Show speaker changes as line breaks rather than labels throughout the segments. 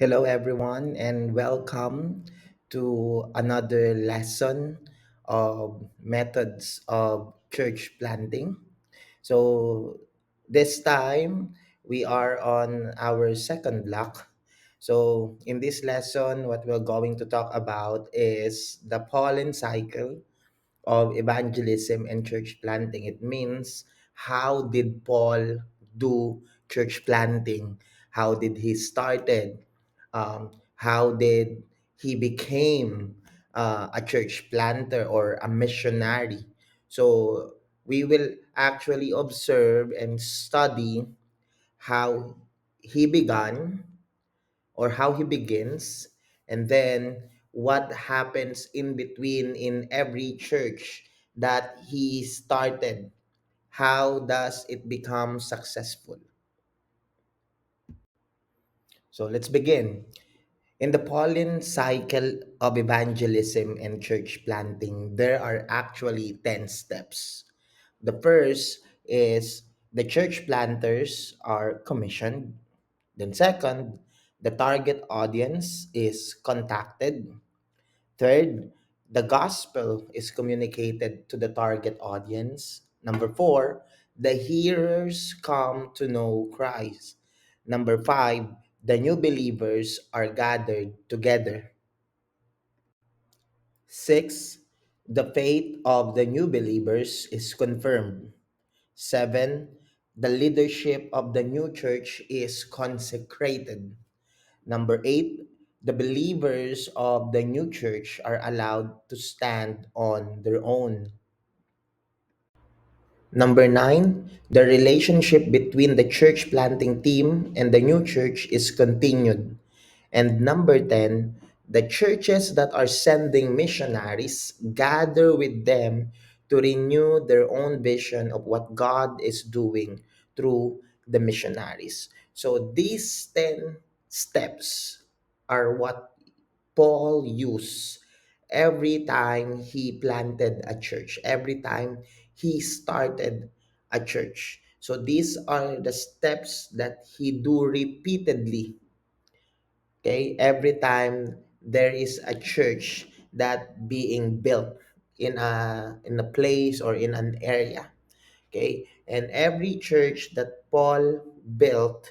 Hello, everyone, and welcome to another lesson of methods of church planting. So, this time we are on our second block. So, in this lesson, what we're going to talk about is the pollen cycle of evangelism and church planting. It means, how did Paul do church planting? How did he started? How did he became a church planter or a missionary? So we will actually observe and study how he began or how he begins, and then what happens in between in every church that he started. How does it become successful? So let's begin. In the Pauline cycle of evangelism and church planting, there are actually 10 steps. The first is the church planters are commissioned. Then, second, the target audience is contacted. Third, the gospel is communicated to the target audience. Number four, the hearers come to know Christ. Number five, the new believers are gathered together. Six, the faith of the new believers is confirmed. Seven, the leadership of the new church is consecrated. Number eight, the believers of the new church are allowed to stand on their own. Number nine, the relationship between the church planting team and the new church is continued. And number 10, the churches that are sending missionaries gather with them to renew their own vision of what God is doing through the missionaries. So these 10 steps are what Paul used every time he planted a church, every time he started a church. So these are the steps that he do repeatedly. Okay, every time there is a church that being built in a place or in an area. Okay, and every church that Paul built,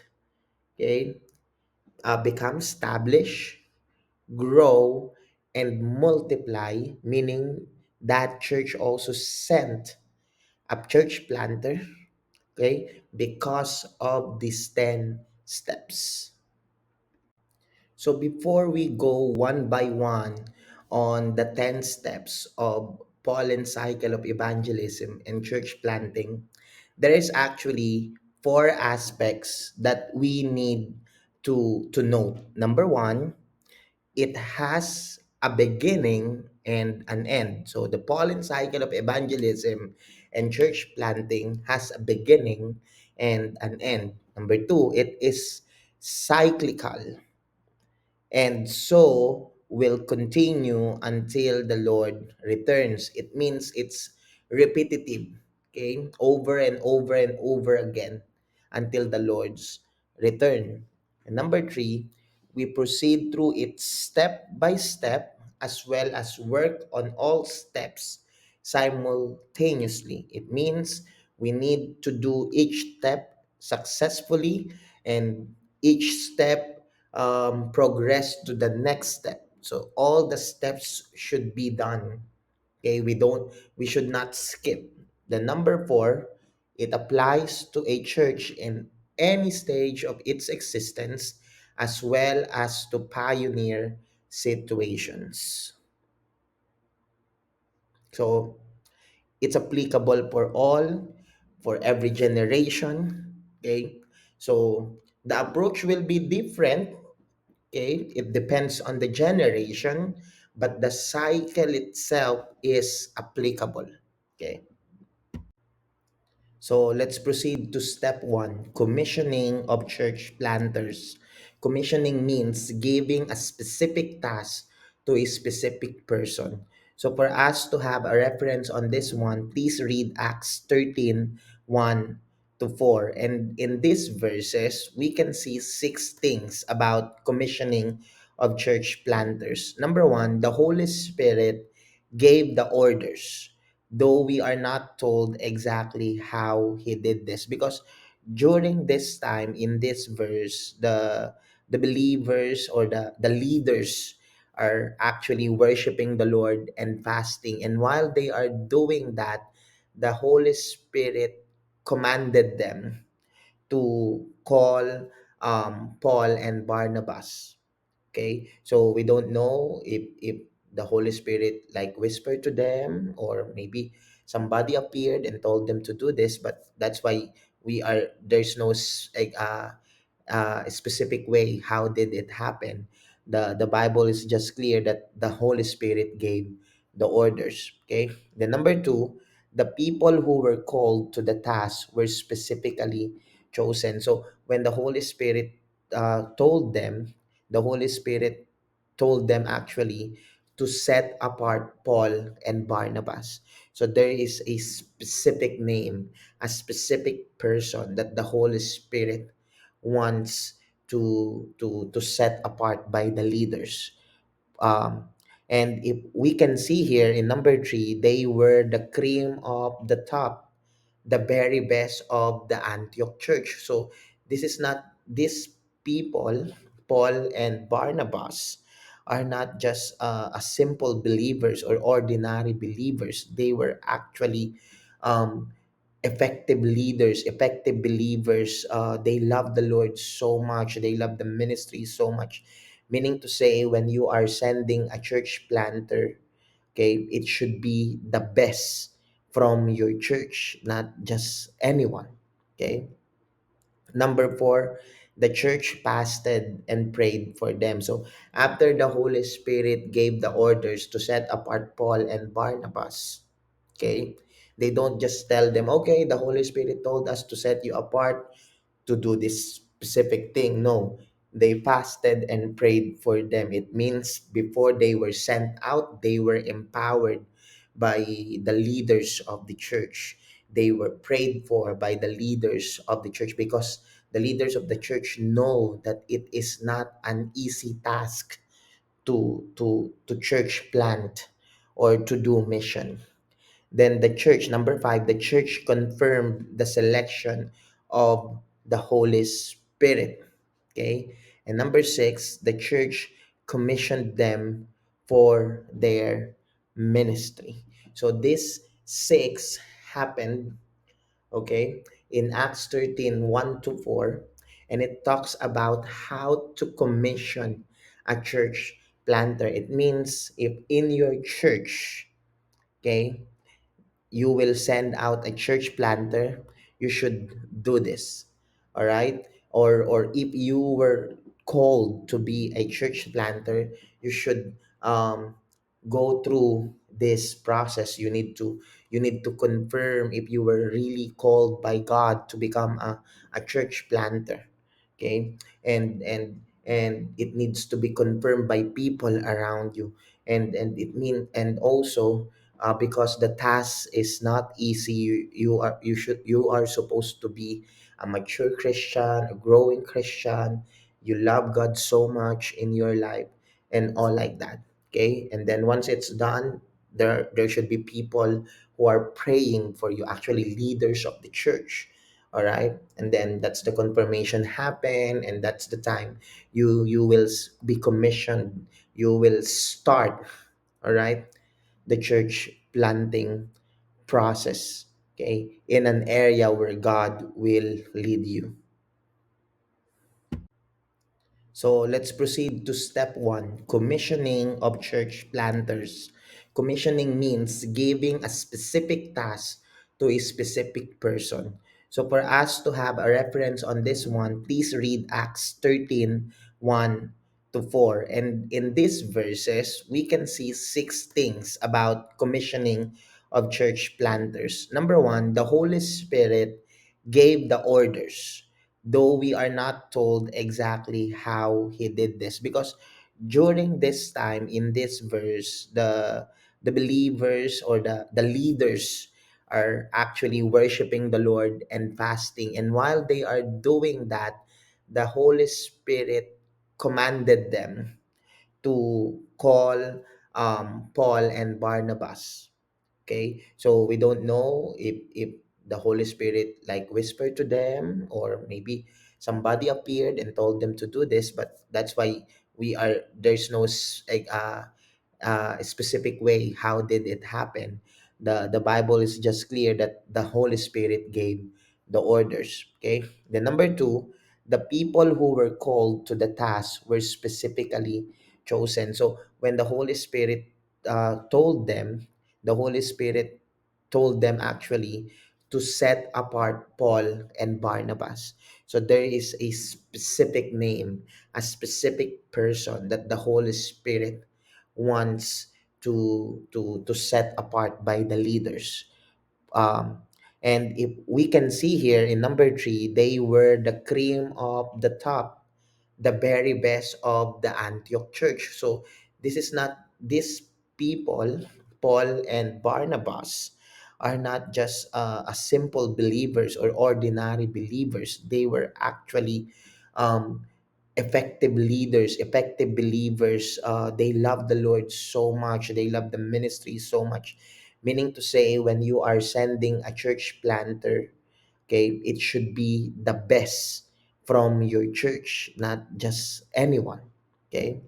okay, become established, grow, and multiply, meaning that church also sent a church planter, okay, because of these 10 steps. So before we go one by one on the 10 steps of Paul and cycle of evangelism and church planting, there is actually four aspects that we need to note. Number one, it has a beginning and an end. So the Pauline cycle of evangelism and church planting has a beginning and an end. Number two, it is cyclical, and so will continue until the Lord returns. It means it's repetitive, okay, over and over and over again until the Lord's return. And number three, we proceed through it step by step as well as work on all steps simultaneously. It means we need to do each step successfully, and each step progress to the next step. So all the steps should be done. Okay, we should not skip. The number four, it applies to a church in any stage of its existence as well as to pioneer situations. So it's applicable for all, for every generation. Okay, so the approach will be different. Okay, it depends on the generation, but the cycle itself is applicable. Okay, so let's proceed to step one, commissioning of church planters. Commissioning means giving a specific task to a specific person. So for us to have a reference on this one, please read Acts 13:1 to 4. And in these verses, we can see six things about commissioning of church planters. Number one, the Holy Spirit gave the orders, though we are not told exactly how he did this, because during this time in this verse, the believers or the leaders are actually worshiping the Lord and fasting. And while they are doing that, the Holy Spirit commanded them to call Paul and Barnabas. Okay, so we don't know if the Holy Spirit like whispered to them, or maybe somebody appeared and told them to do this. But that's why there's no specific way how did it happen. The Bible is just clear that the Holy Spirit gave the orders. Okay, the number two, the people who were called to the task were specifically chosen. So when the Holy Spirit told them, the Holy Spirit told them actually to set apart Paul and Barnabas. So there is a specific name, a specific person that the Holy Spirit wants to set apart by the leaders. Um, and if we can see here in number three, they were the cream of the top, the very best of the Antioch church. So this is not these people, Paul and Barnabas, are not just a simple believers or ordinary believers. They were actually um, effective leaders, effective believers. They love the Lord so much. They love the ministry so much. Meaning to say, when you are sending a church planter, okay, it should be the best from your church, not just anyone. Okay. Number four, the church fasted and prayed for them. So after the Holy Spirit gave the orders to set apart Paul and Barnabas, okay, they don't just tell them, okay, the Holy Spirit told us to set you apart to do this specific thing. No, they fasted and prayed for them. It means before they were sent out, they were empowered by the leaders of the church. They were prayed for by the leaders of the church, because the leaders of the church know that it is not an easy task to church plant or to do mission. Then the church, number five, the church confirmed the selection of the Holy Spirit. Okay. And number six, the church commissioned them for their ministry. So this six happened, okay, in Acts 13, 1 to 4. And it talks about how to commission a church planter. It means if in your church, okay, you will send out a church planter, you should do this. All right? Or if you were called to be a church planter, you should go through this process. You need to confirm if you were really called by God to become a church planter. Okay? And it needs to be confirmed by people around you. And also, because the task is not easy. You are supposed to be a mature Christian, a growing Christian. You love God so much in your life and all like that. Okay, and then once it's done, there should be people who are praying for you, actually leaders of the church. All right, and then that's the confirmation happen, and that's the time you will be commissioned. You will start, all right, the church planting process, okay, in an area where God will lead you. So let's proceed to step one, commissioning of church planters. Commissioning means giving a specific task to a specific person. So for us to have a reference on this one, please read Acts 13, 1 to 4. And in these verses, we can see six things about commissioning of church planters. Number one, the Holy Spirit gave the orders, though we are not told exactly how he did this, because during this time in this verse, the believers or the leaders are actually worshiping the Lord and fasting. And while they are doing that, the Holy Spirit commanded them to call Paul and Barnabas. Okay, so we don't know if the Holy Spirit like whispered to them, or maybe somebody appeared and told them to do this. But that's why there's no specific way how did it happen. The Bible is just clear that the Holy Spirit gave the orders. Okay, the number two, the people who were called to the task were specifically chosen. So when the Holy Spirit told them, the Holy Spirit told them actually to set apart Paul and Barnabas. So there is a specific name, a specific person that the Holy Spirit wants to set apart by the leaders. Um, and if we can see here in number three, they were the cream of the top, the very best of the Antioch church. So this is not these people, Paul and Barnabas, are not just a simple believers or ordinary believers. They were actually um, effective leaders, effective believers. They love the Lord so much. They love the ministry so much. Meaning to say, when you are sending a church planter, okay, it should be the best from your church, not just anyone. Okay.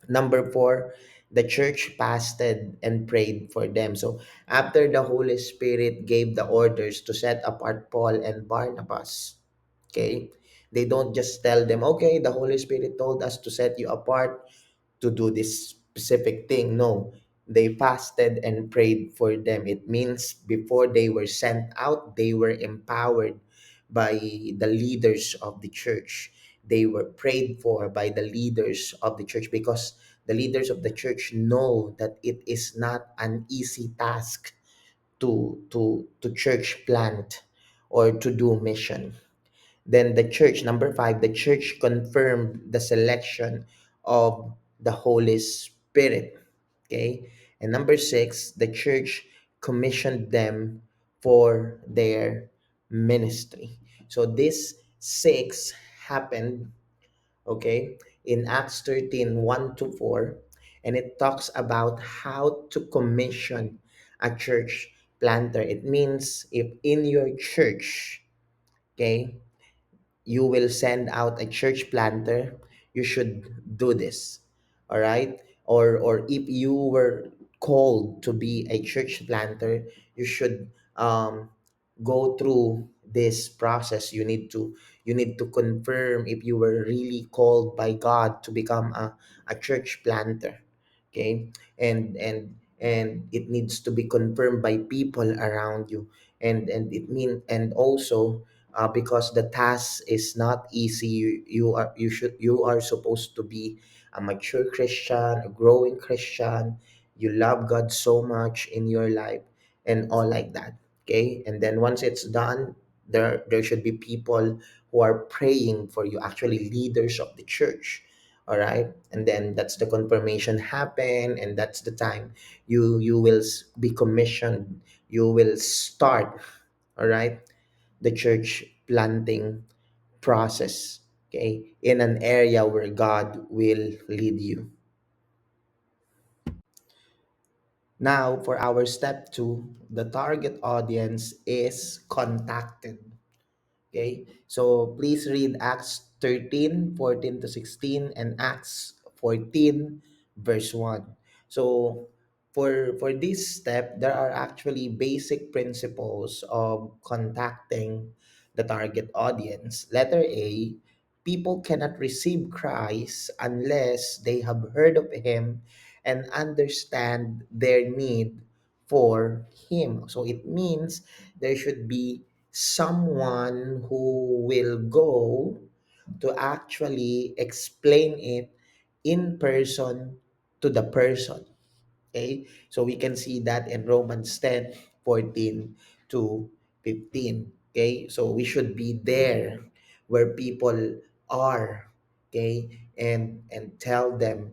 Number four, the church fasted and prayed for them. So after the Holy Spirit gave the orders to set apart Paul and Barnabas, okay, they don't just tell them, okay, the Holy Spirit told us to set you apart to do this specific thing. No, they fasted and prayed for them. It means before they were sent out, they were empowered by the leaders of the church. They were prayed for by the leaders of the church, because the leaders of the church know that it is not an easy task to church plant or to do mission. Then the church, number five, the church confirmed the selection of the Holy Spirit. Okay. And number six, the church commissioned them for their ministry. So this six happened, okay, in Acts 13, 1 to 4. And it talks about how to commission a church planter. It means if in your church, okay, you will send out a church planter, you should do this. All right? Or if you were called to be a church planter, you should go through this process. You need to confirm if you were really called by God to become a church planter. Okay? And it needs to be confirmed by people around you. And also, because the task is not easy. You are supposed to be a mature Christian, a growing Christian. You love God so much in your life, and all like that. Okay, and then once it's done, there should be people who are praying for you, actually leaders of the church. All right, and then that's the confirmation happen, and that's the time you will be commissioned. You will start, all right, the church planting process, okay, in an area where God will lead you. Now, for our step two, the target audience is contacted. Okay, so please read Acts 13, 14 to 16, and Acts 14, verse 1. So for this step, there are actually basic principles of contacting the target audience. Letter A, people cannot receive Christ unless they have heard of him and understand their need for him. So it means there should be someone who will go to actually explain it in person to the person. Okay, so we can see that in Romans 10, 14 to 15. Okay, so we should be there where people are, okay, and tell them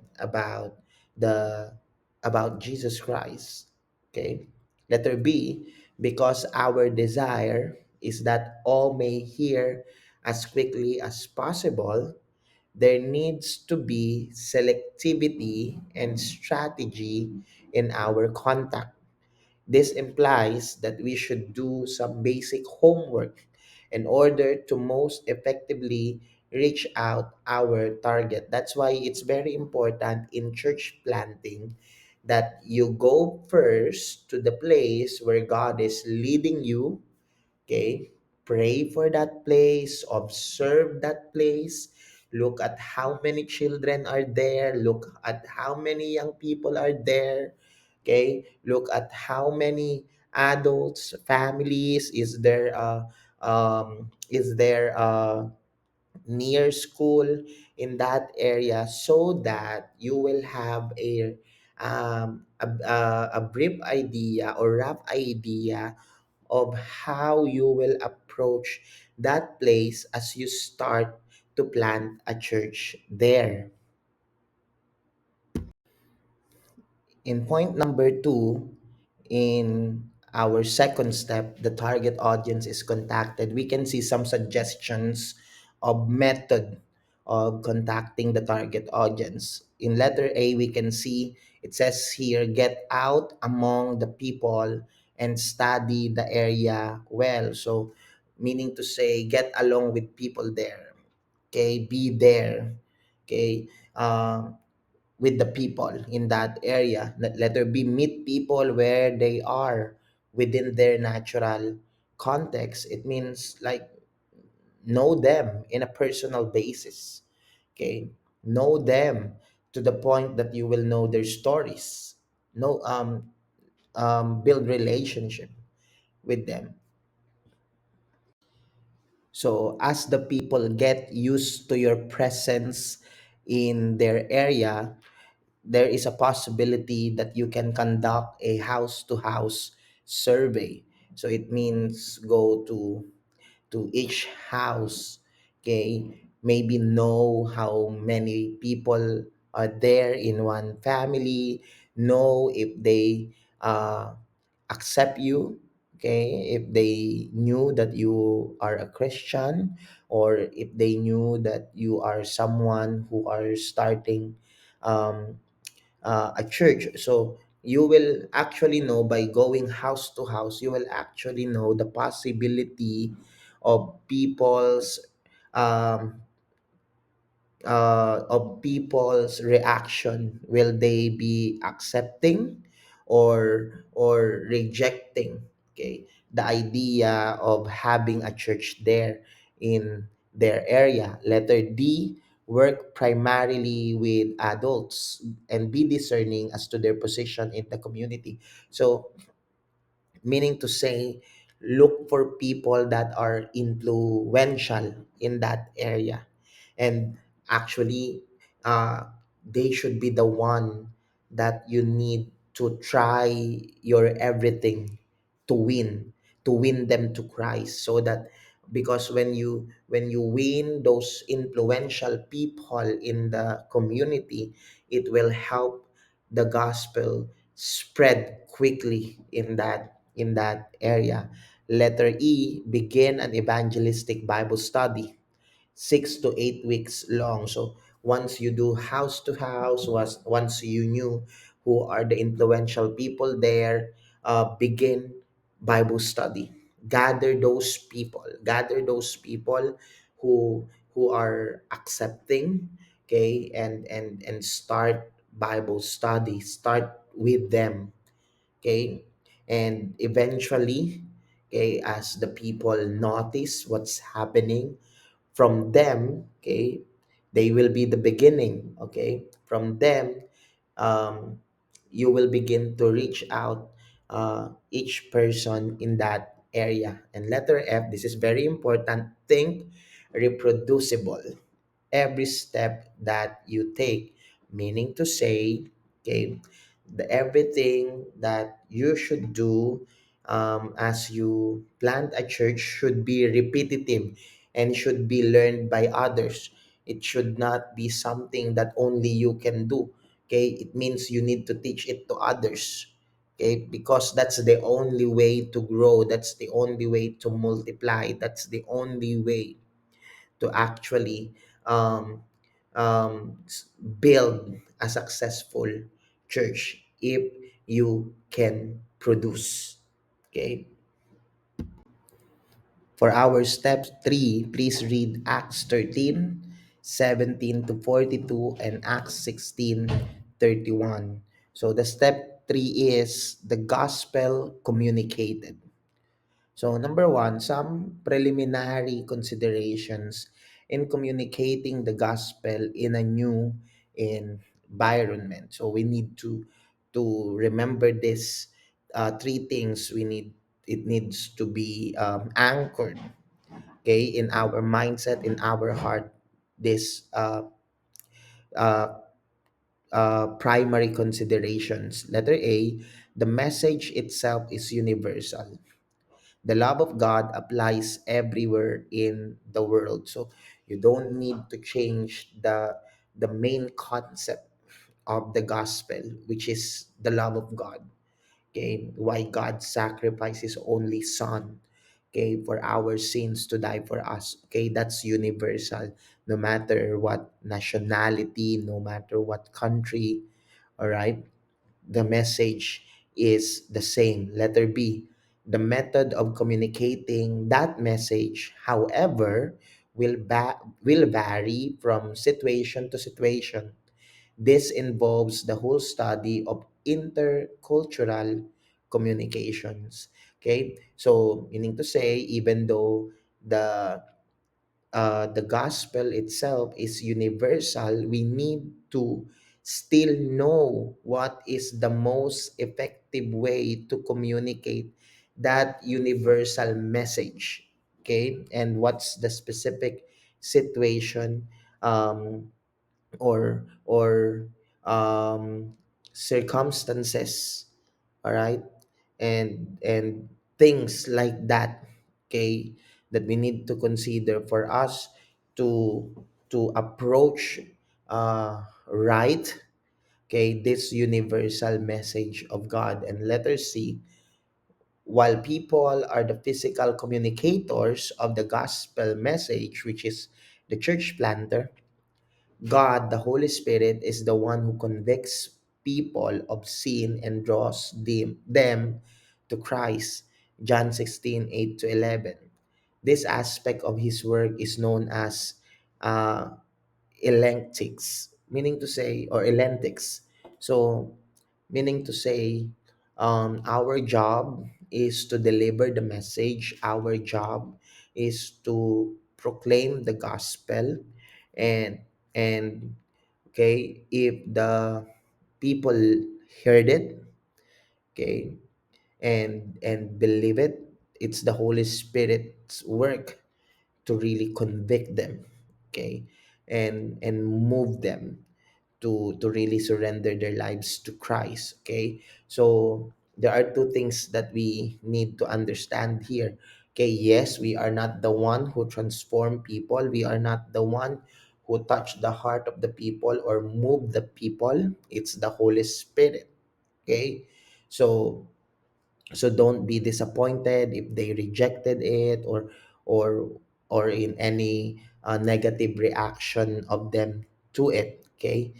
the about Jesus Christ. Okay, letter B, because our desire is that all may hear as quickly as possible. There needs to be selectivity and strategy in our contact. This implies that we should do some basic homework in order to most effectively reach out our target. That's why it's very important in church planting that you go first to the place where God is leading you. Okay, pray for that place, observe that place, look at how many children are there, look at how many young people are there. Okay, look at how many adults, families is there near school in that area, so that you will have a brief idea or rough idea of how you will approach that place as you start to plant a church there. In point number two, in our second step, the target audience is contacted. We can see some suggestions of method of contacting the target audience. In letter A, we can see it says here, get out among the people and study the area well. So, meaning to say, get along with people there. Okay, be there. Okay, with the people in that area. Letter B, meet people where they are within their natural context. It means like know them in a personal basis. Okay, know them to the point that you will know their stories. Know build relationship with them. So as the people get used to your presence in their area, there is a possibility that you can conduct a house to house survey. So it means go to each house, okay, maybe know how many people are there in one family, know if they uh, accept you, okay, if they knew that you are a Christian, or if they knew that you are someone who are starting um, a church. So you will actually know by going house to house, you will actually know the possibility of um, people's reaction. Will they be accepting or rejecting, okay, the idea of having a church there in their area? Letter D, work primarily with adults and be discerning as to their position in the community. So meaning to say, look for people that are influential in that area, and actually uh, they should be the one that you need to try your everything to win them to Christ, so that because when you win those influential people in the community, it will help the gospel spread quickly in that area. Letter E, begin an evangelistic Bible study, 6 to 8 weeks long. So once you do house to house, once you knew who are the influential people there, begin Bible study. Gather those people who are accepting, okay, and start Bible study. Start with them, okay, and eventually, okay, as the people notice what's happening from them, okay, they will be the beginning, okay, from them, um, you will begin to reach out each person in that area. And letter F, this is very important, think reproducible every step that you take, meaning to say, okay, everything that you should do as you plant a church should be repetitive and should be learned by others. It should not be something that only you can do. Okay, it means you need to teach it to others. Okay, because that's the only way to grow, that's the only way to multiply, that's the only way to actually um, build a successful church, if you can produce. Okay. For our step 3, please read Acts 13, 17 to 42, and Acts 16, 31. So the step 3 is the gospel communicated. So number one, some preliminary considerations in communicating the gospel in a new environment. So we need to remember this three things. It needs to be anchored, okay, in our mindset, in our heart. This uh, primary considerations. Letter A, the message itself is universal. The love of God applies everywhere in the world. So you don't need to change the main concept of the gospel, which is the love of God. Okay, why God sacrificed His only Son. Okay, for our sins to die for us. Okay, that's universal. No matter what nationality, no matter what country. All right, the message is the same. Letter B, the method of communicating that message, however, will vary from situation to situation. This involves the whole study of intercultural communications. Okay, so meaning to say, even though the gospel itself is universal, we need to still know what is the most effective way to communicate that universal message. Okay, and what's the specific situation, um, or circumstances, all right, and things like that, okay, that we need to consider for us to approach right, okay, this universal message of God. And letter C, while people are the physical communicators of the gospel message, which is the church planter, God, the Holy Spirit, is the one who convicts people of sin and draws them to Christ. John 16:8 to 11. This aspect of his work is known as uh, elentics, meaning to say, or elentics. So, meaning to say, our job is to deliver the message, our job is to proclaim the gospel, and and okay, if the people heard it, okay, and believe it, it's the Holy Spirit's work to really convict them, okay, and move them to really surrender their lives to Christ. Okay, so there are two things that we need to understand here. Okay, yes, we are not the one who transform people, we are not the one who touch the heart of the people or move the people, it's the Holy Spirit. Okay, so don't be disappointed if they rejected it, or or in any negative reaction of them to it. Okay,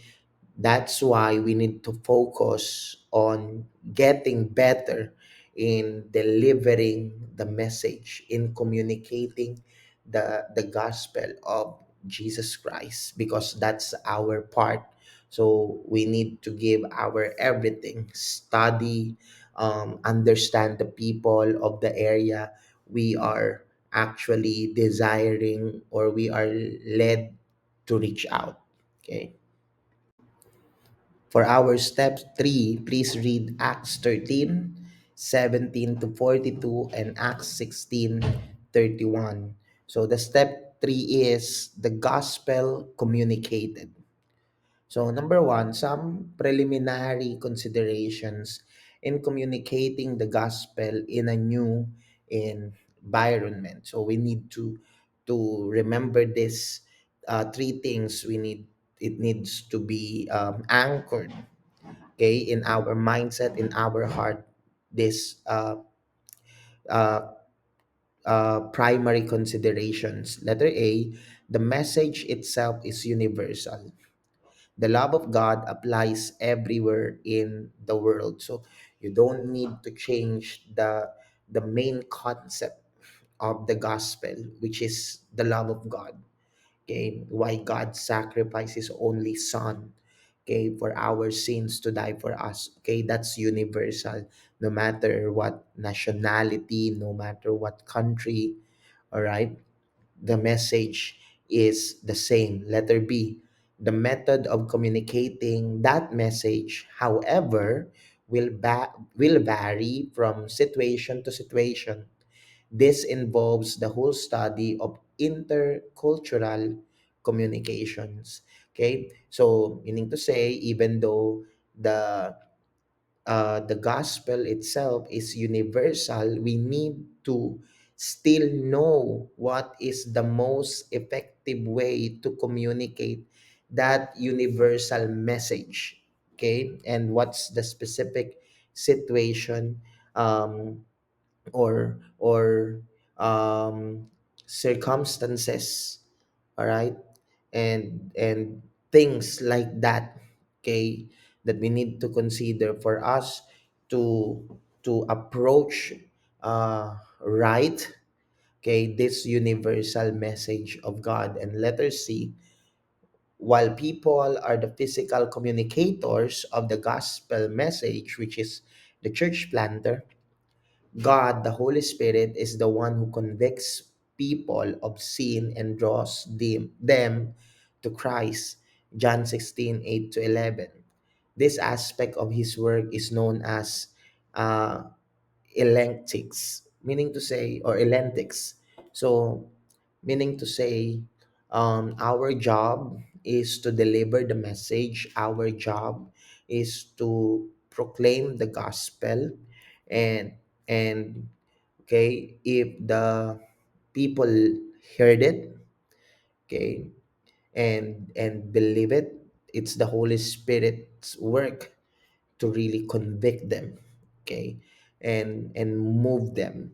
that's why we need to focus on getting better in delivering the message, in communicating the gospel of Jesus Christ, because that's our part. So we need to give our everything, study, understand the people of the area we are actually desiring, or we are led to reach out. Okay. For our step 3, please read Acts 13, 17 to 42, and Acts 16, 31. So the step 3 is the gospel communicated. So number one, some preliminary considerations in communicating the gospel in a new environment. So we need to remember this three things. It needs to be anchored, okay, in our mindset, in our heart. this uh, primary considerations. Letter A, the message itself is universal. The love of God applies everywhere in the world. So you don't need to change the main concept of the gospel, which is the love of God. Okay, why God sacrificed His only Son. Okay, for our sins to die for us. Okay, that's universal. No matter what nationality, no matter what country. All right, the message is the same. Letter B, the method of communicating that message, however, will vary from situation to situation. This involves the whole study of intercultural communications. Okay, so meaning to say, even though the gospel itself is universal, we need to still know what is the most effective way to communicate that universal message. Okay, and what's the specific situation, um, or circumstances, all right, and things like that, okay, that we need to consider for us to approach right, okay, this universal message of God. And letter C, while people are the physical communicators of the gospel message, which is the church planter, God, the Holy Spirit, is the one who convicts people of sin and draws them to Christ. John 16:8 to 11. This aspect of his work is known as uh, elentics, meaning to say, or elentics. So, meaning to say, our job is to deliver the message, our job is to proclaim the gospel, and and okay, if the people heard it, okay, and believe it, it's the Holy Spirit's work to really convict them, okay, and move them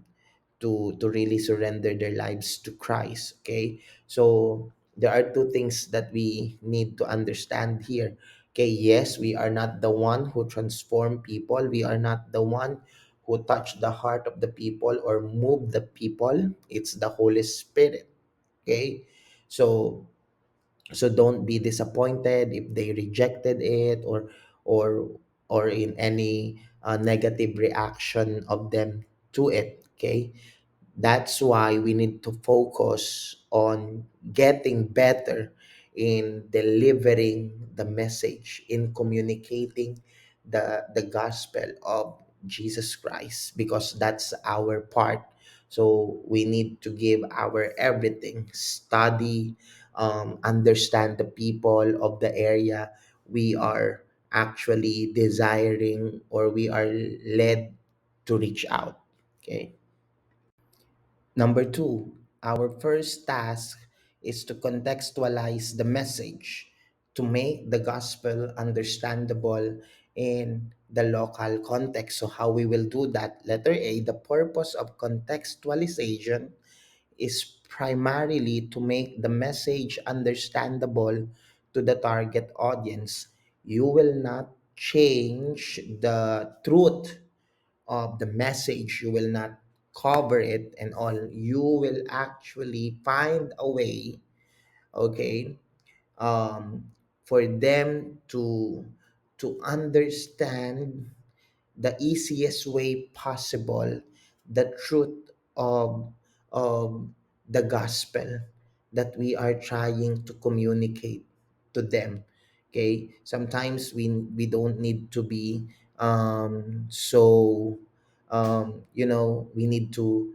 to really surrender their lives to Christ. Okay, so there are two things that we need to understand here. Okay, yes, we are not the one who transform people, we are not the one who touch the heart of the people or move the people, it's the Holy Spirit. Okay, so don't be disappointed if they rejected it, or or in any negative reaction of them to it. Okay, that's why we need to focus on getting better in delivering the message, in communicating the gospel of Jesus Christ, because that's our part. So we need to give our everything, study, understand the people of the area we are actually desiring, or we are led to reach out. Okay. Number two, our first task is to contextualize the message to make the gospel understandable in the local context. So, how we will do that? Letter A, the purpose of contextualization is primarily to make the message understandable to the target audience. You will not change the truth of the message, you will not cover it and all, you will actually find a way, okay, for them to understand the easiest way possible the truth of the gospel that we are trying to communicate to them. Okay, sometimes we don't need to be so we need to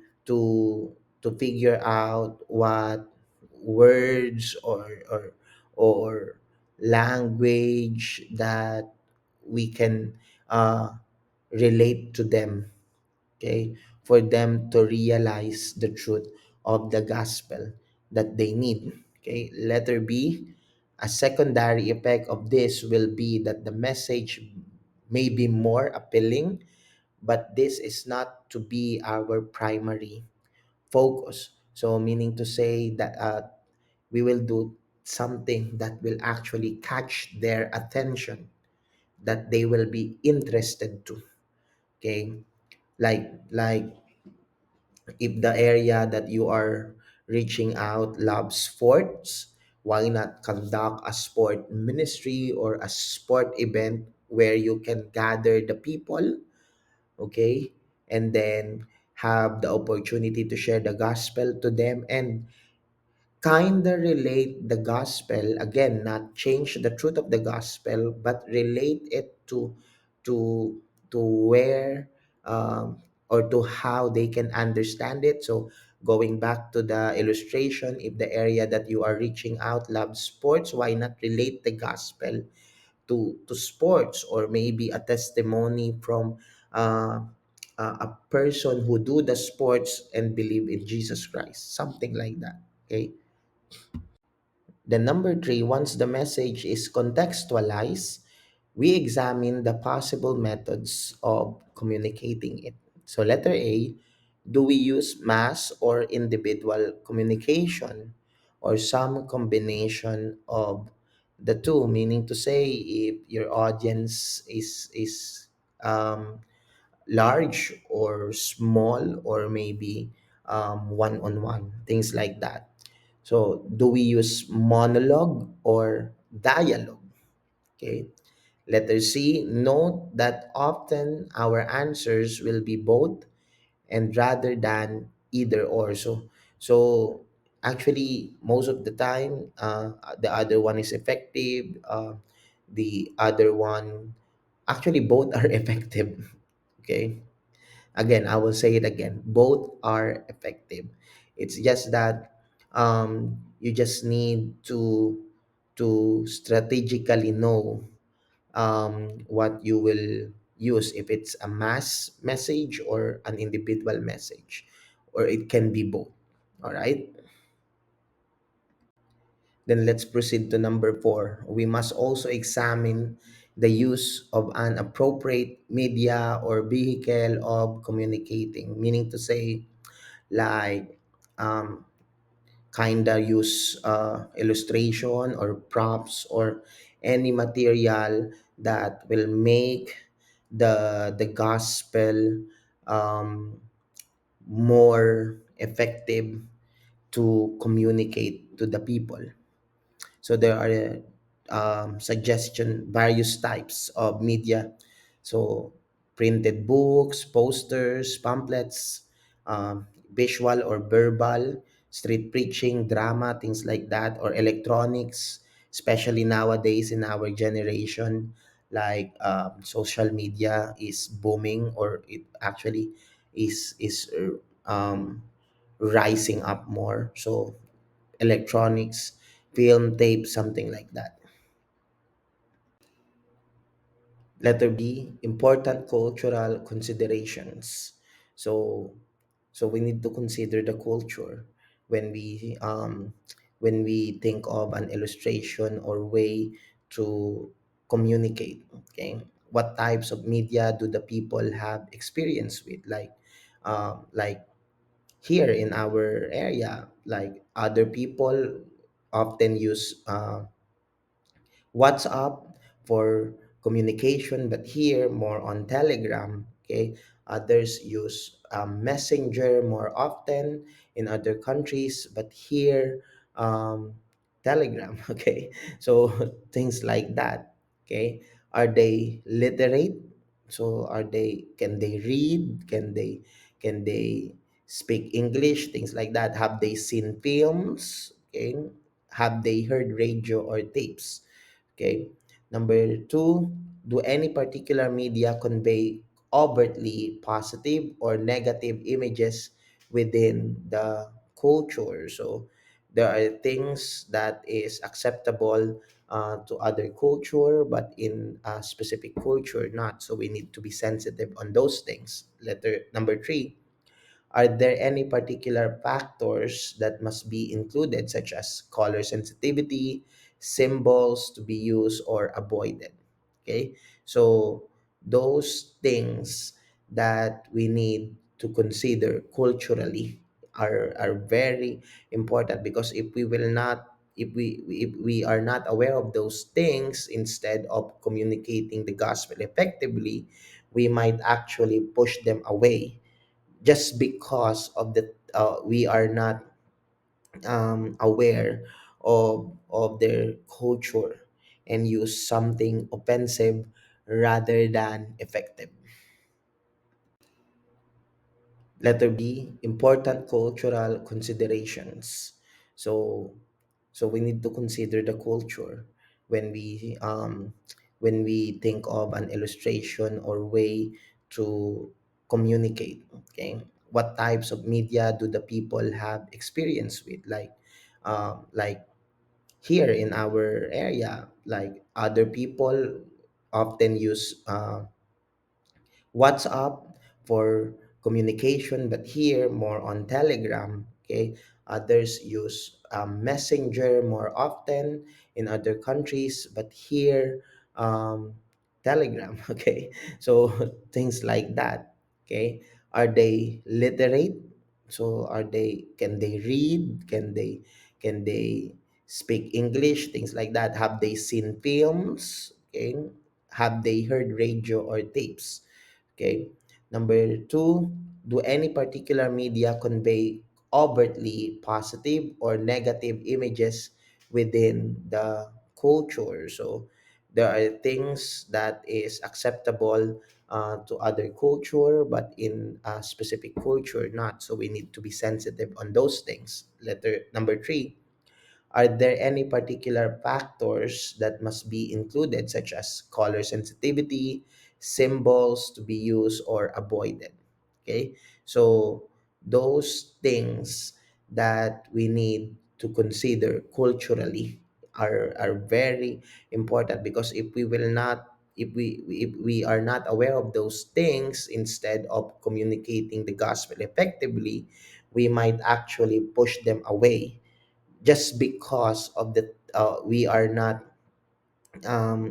figure out what words or language that we can uh, relate to them, okay, for them to realize the truth of the gospel that they need. Okay, letter B, a secondary effect of this will be that the message may be more appealing but this is not to be our primary focus. So, meaning to say that we will do something that will actually catch their attention, that they will be interested to. Okay, like if the area that you are reaching out loves sports, why not conduct a sport ministry or a sport event where you can gather the people, okay, and then have the opportunity to share the gospel to them and kind of relate the gospel again, not change the truth of the gospel but relate it to to where, or to how they can understand it. So going back to the illustration, if the area that you are reaching out loves sports, why not relate the gospel to sports, or maybe a testimony from uh, a person who do the sports and believe in Jesus Christ, something like that. Okay. Then number three, once the message is contextualized, we examine the possible methods of communicating it. So letter A, do we use mass or individual communication or some combination of the two? Meaning to say, if your audience is large or small, or maybe one-on-one, things like that. So, do we use monologue or dialogue? Okay. Letter C, note that often our answers will be both and rather than either or. So actually, most of the time, the other one is effective. The other one, actually, both are effective. Okay. Again, I will say it again. Both are effective. It's just that you just need to strategically know what you will use, if it's a mass message or an individual message, or it can be both. All right. Then let's proceed to number four. We must also examine the use of an appropriate media or vehicle of communicating, meaning to say, like, um, kind of use illustration or props or any material that will make the gospel um, more effective to communicate to the people. So there are various types of media. So printed books, posters, pamphlets, visual or verbal, street preaching, drama, things like that, or electronics, especially nowadays in our generation, like social media is booming, or it actually is rising up more. So electronics, film, tape, something like that. Letter B, important cultural considerations. So, so we need to consider the culture when we think of an illustration or way to communicate. Okay, what types of media do the people have experience with? Like here in our area, like other people often use WhatsApp for communication, but here more on Telegram. Okay, others use Messenger more often in other countries, but here Telegram. Okay, so things like that. Okay, are they literate? So are they? Can they read? Can they speak English? Things like that. Have they seen films? Okay, have they heard radio or tapes? Okay. Number two, do any particular media convey overtly positive or negative images within the culture? So there are things that is acceptable to other culture, but in a specific culture not. So we need to be sensitive on those things. Letter number three, are there any particular factors that must be included, such as color sensitivity, symbols to be used or avoided? Okay, so those things that we need to consider culturally are very important, because if we are not aware of those things, instead of communicating the gospel effectively, we might actually push them away, just because of the we are not aware of their culture, and use something offensive rather than effective. Letter B, important cultural considerations. So, we need to consider the culture when we think of an illustration or way to communicate. Okay, what types of media do the people have experience with? Like here in our area, like other people often use WhatsApp for communication, but here more on Telegram. Okay, others use Messenger more often in other countries, but here um, Telegram. Okay, so things like that. Okay, are they literate? So are they? Can they read? Can they speak English? Things like that. Have they seen films? Okay, have they heard radio or tapes? Okay. Number two, do any particular media convey overtly positive or negative images within the culture? So there are things that is acceptable to other culture, but in a specific culture not. So we need to be sensitive on those things. Letter number three, are there any particular factors that must be included, such as color sensitivity, symbols to be used or avoided? Okay, so those things that we need to consider culturally are very important, because if we are not aware of those things, instead of communicating the gospel effectively, we might actually push them away, just because of the we are not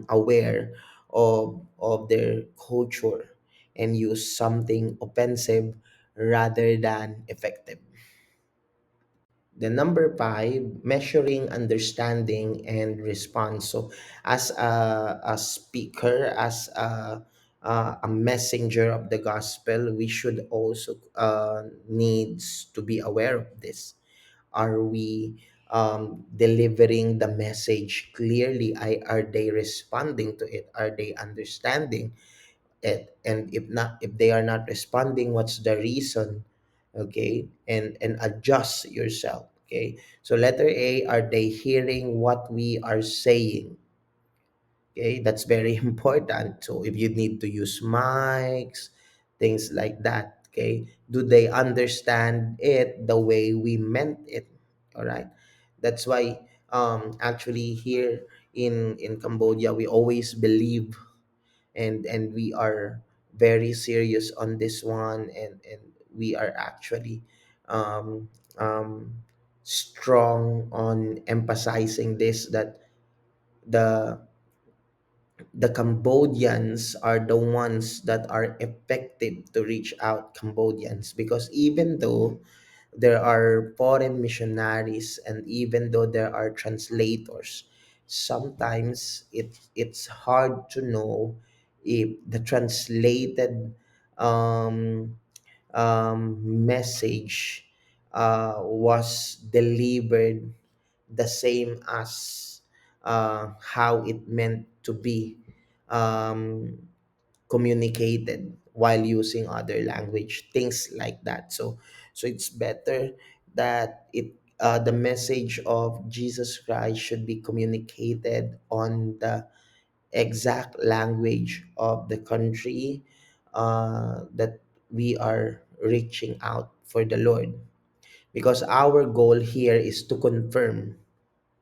aware of their culture, and use something offensive rather than effective. The number five, measuring understanding and response. So as a speaker, as a messenger of the gospel, we should also needs to be aware of this. Are we delivering the message clearly? Are they responding to it? Are they understanding it? And if they are not responding, what's the reason? Okay, and adjust yourself. Okay, so letter A, are they hearing what we are saying? Okay, that's very important. So if you need to use mics, things like that, okay, do they understand it the way we meant it? All right, that's why actually here in Cambodia, we always believe, and we are very serious on this one, and we are actually um, um, strong on emphasizing this, that the the Cambodians are the ones that are effective to reach out Cambodians, because even though there are foreign missionaries, and even though there are translators, sometimes it's hard to know if the translated um, message was delivered the same as how it meant to be um, communicated while using other language, things like that. So it's better that the message of Jesus Christ should be communicated on the exact language of the country that we are reaching out for the Lord, because our goal here is to confirm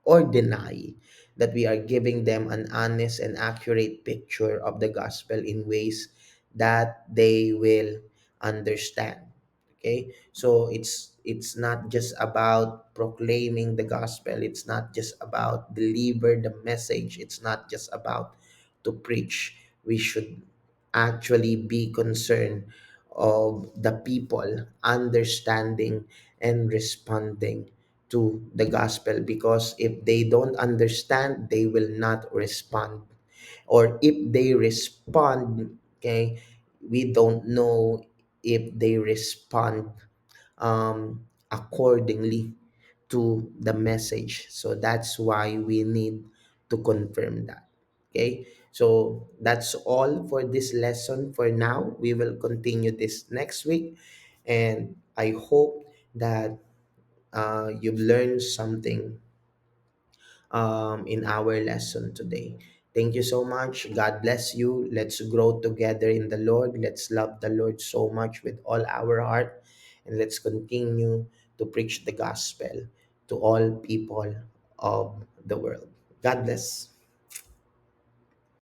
or deny that we are giving them an honest and accurate picture of the gospel in ways that they will understand. Okay, so it's not just about proclaiming the gospel, it's not just about deliver the message, it's not just about to preach. We should actually be concerned of the people understanding and responding to the gospel, because if they don't understand, they will not respond. Or if they respond, okay, we don't know if they respond accordingly to the message. So that's why we need to confirm that. Okay, so that's all for this lesson for now. We will continue this next week, and I hope that you've learned something in our lesson today. Thank you so much. God bless you. Let's grow together in the Lord. Let's love the Lord so much with all our heart. And let's continue to preach the gospel to all people of the world. God bless.